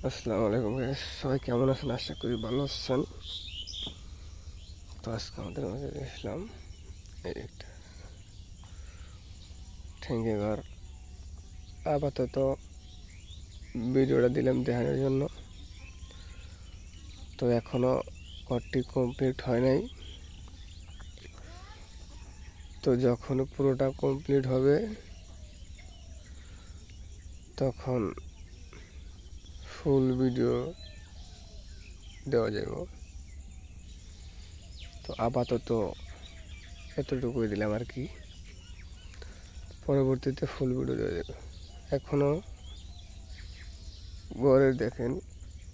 আসসালামু আলাইকুম গাইস, সবাই কেমন আছেন? আশা করি ভালো আছেন। তো আজকে আমাদের মাঝে দেখলাম এই একটা ঠেঙ্গে ঘর। আপাতত ভিডিওটা দিলাম দেখানোর জন্য। তো এখনো ঘরটি কমপ্লিট হয় নাই। তো যখন পুরোটা কমপ্লিট হবে তখন ফুল ভিডিও দেওয়া যাবে। তো আপাতত এতটুকুই দিলাম আর কি, পরবর্তীতে ফুল ভিডিও দেওয়া যাবে। এখনো ঘরের দেখেন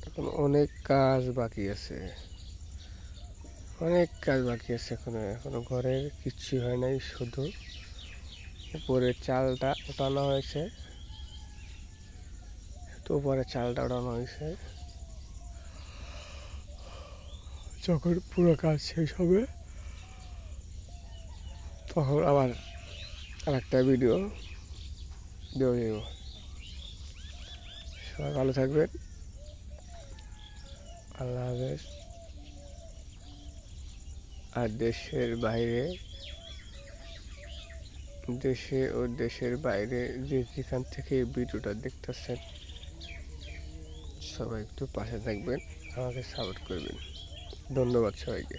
এখন অনেক কাজ বাকি আছে, এখনো ঘরের কিচ্ছু হয় নাই, শুধু উপরে চালটা ওঠানো হয়েছে। যখন পুরো কাজ শেষ হবে তখন আবার আরেকটা ভিডিও দেওয়া যাবে। সবাই ভালো থাকবেন, আল্লাহ হাফেজ। আর দেশে ও দেশের বাইরে যে যেখান থেকে ভিডিওটা দেখতেছেন সবাই একটু পাশে থাকবেন, আমাকে সাপোর্ট করবেন। ধন্যবাদ সবাইকে।